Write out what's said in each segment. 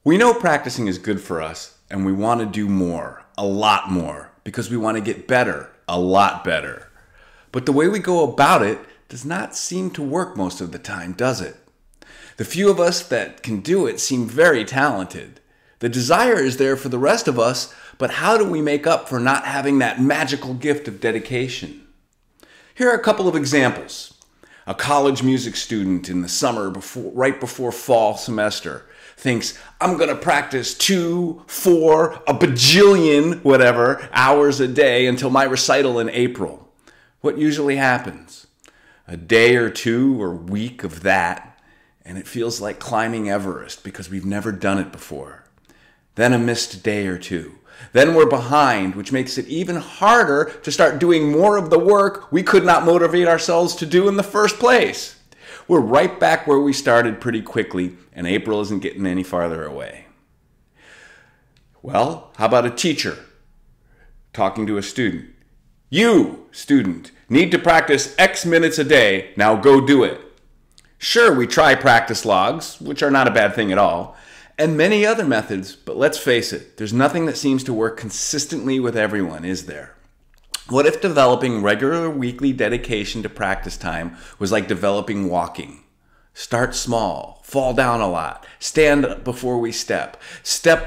We know practicing is good for us, and we want to do more, a lot more, because we want to get better, a lot better. But the way we go about it does not seem to work most of the time, does it? The few of us that can do it seem very talented. The desire is there for the rest of us, but how do we make up for not having that magical gift of dedication? Here are a couple of examples. A college music student in the summer right before fall semester thinks, I'm going to practice 2, 4, a bajillion, whatever, hours a day until my recital in April. What usually happens? A day or two or week of that, and it feels like climbing Everest because we've never done it before. Then a missed day or two. Then we're behind, which makes it even harder to start doing more of the work we could not motivate ourselves to do in the first place. We're right back where we started pretty quickly, and April isn't getting any farther away. Well, how about a teacher talking to a student? You, student, need to practice X minutes a day. Now go do it. Sure, we try practice logs, which are not a bad thing at all, and many other methods, but let's face it, there's nothing that seems to work consistently with everyone, is there? What if developing regular weekly dedication to practice time was like developing walking? Start small, fall down a lot, stand up before we step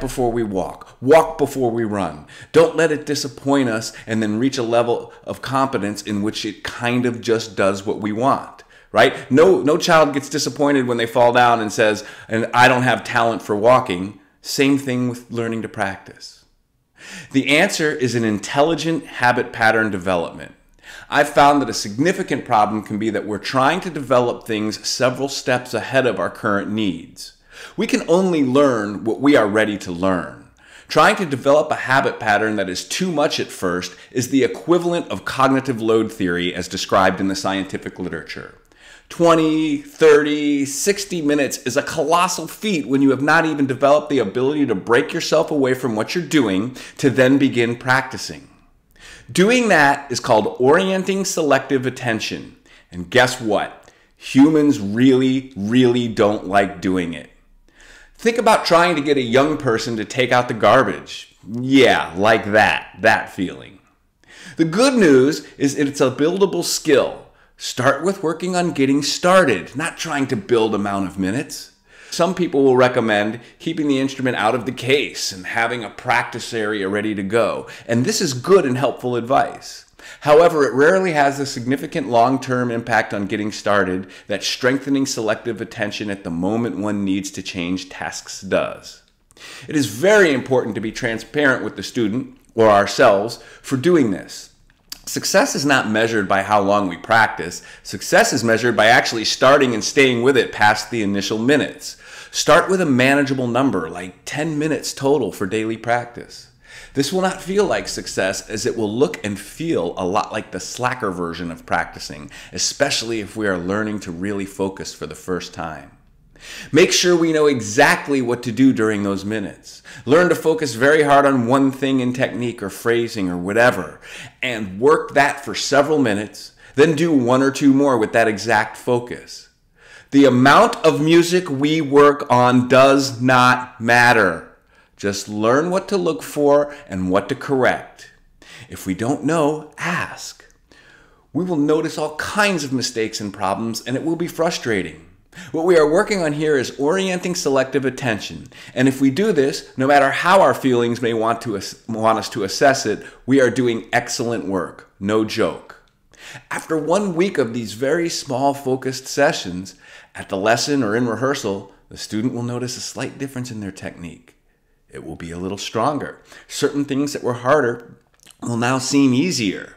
before we walk before we run. Don't let it disappoint us and then reach a level of competence in which it kind of just does what we want. Right? No child gets disappointed when they fall down and says, and I don't have talent for walking. Same thing with learning to practice. The answer is an intelligent habit pattern development. I've found that a significant problem can be that we're trying to develop things several steps ahead of our current needs. We can only learn what we are ready to learn. Trying to develop a habit pattern that is too much at first is the equivalent of cognitive load theory as described in the scientific literature. 20, 30, 60 minutes is a colossal feat when you have not even developed the ability to break yourself away from what you're doing to then begin practicing. Doing that is called orienting selective attention. And guess what? Humans really don't like doing it. Think about trying to get a young person to take out the garbage. Yeah, like that feeling. The good news is it's a buildable skill. Start with working on getting started, not trying to build amount of minutes. Some people will recommend keeping the instrument out of the case and having a practice area ready to go. And this is good and helpful advice. However, it rarely has a significant long-term impact on getting started that strengthening selective attention at the moment one needs to change tasks does. It is very important to be transparent with the student or ourselves for doing this. Success is not measured by how long we practice. Success is measured by actually starting and staying with it past the initial minutes. Start with a manageable number, like 10 minutes total for daily practice. This will not feel like success, as it will look and feel a lot like the slacker version of practicing, especially if we are learning to really focus for the first time. Make sure we know exactly what to do during those minutes. Learn to focus very hard on one thing in technique or phrasing or whatever, and work that for several minutes, then do 1 or 2 more with that exact focus. The amount of music we work on does not matter. Just learn what to look for and what to correct. If we don't know, ask. We will notice all kinds of mistakes and problems, and it will be frustrating. What we are working on here is orienting selective attention. And if we do this, no matter how our feelings may want us to assess it, we are doing excellent work. No joke. After 1 week of these very small focused sessions, at the lesson or in rehearsal, the student will notice a slight difference in their technique. It will be a little stronger. Certain things that were harder will now seem easier.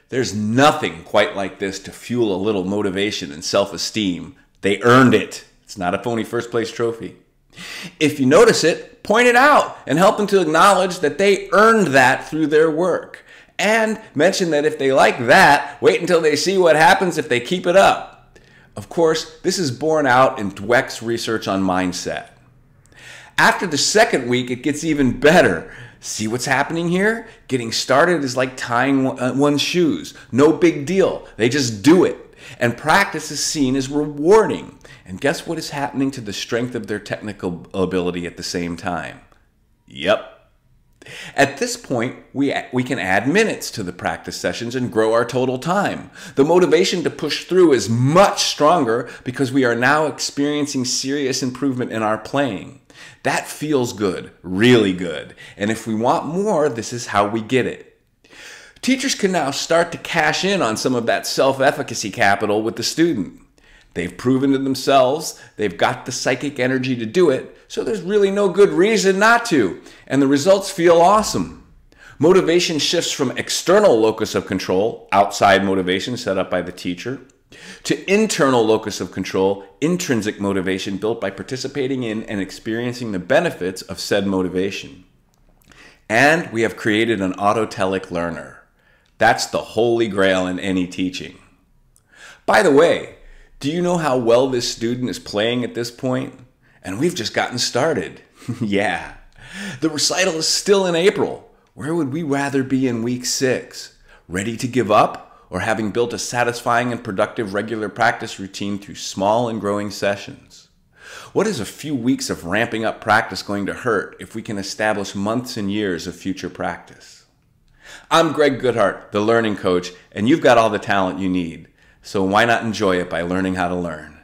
There's nothing quite like this to fuel a little motivation and self-esteem. They earned it. It's not a phony first place trophy. If you notice it, point it out and help them to acknowledge that they earned that through their work. And mention that if they like that, wait until they see what happens if they keep it up. Of course, this is borne out in Dweck's research on mindset. After the second week, it gets even better. See what's happening here? Getting started is like tying one's shoes. No big deal. They just do it. And practice is seen as rewarding. And guess what is happening to the strength of their technical ability at the same time? Yep. At this point, we can add minutes to the practice sessions and grow our total time. The motivation to push through is much stronger because we are now experiencing serious improvement in our playing. That feels good, really good. And if we want more, this is how we get it. Teachers can now start to cash in on some of that self-efficacy capital with the student. They've proven to themselves, they've got the psychic energy to do it, so there's really no good reason not to, and the results feel awesome. Motivation shifts from external locus of control, outside motivation set up by the teacher, to internal locus of control, intrinsic motivation built by participating in and experiencing the benefits of said motivation. And we have created an autotelic learner. That's the holy grail in any teaching. By the way, do you know how well this student is playing at this point? And we've just gotten started. Yeah. The recital is still in April. Where would we rather be in week 6? Ready to give up, or having built a satisfying and productive regular practice routine through small and growing sessions? What is a few weeks of ramping up practice going to hurt if we can establish months and years of future practice? I'm Greg Goodhart, the Learning Coach, and you've got all the talent you need. So why not enjoy it by learning how to learn?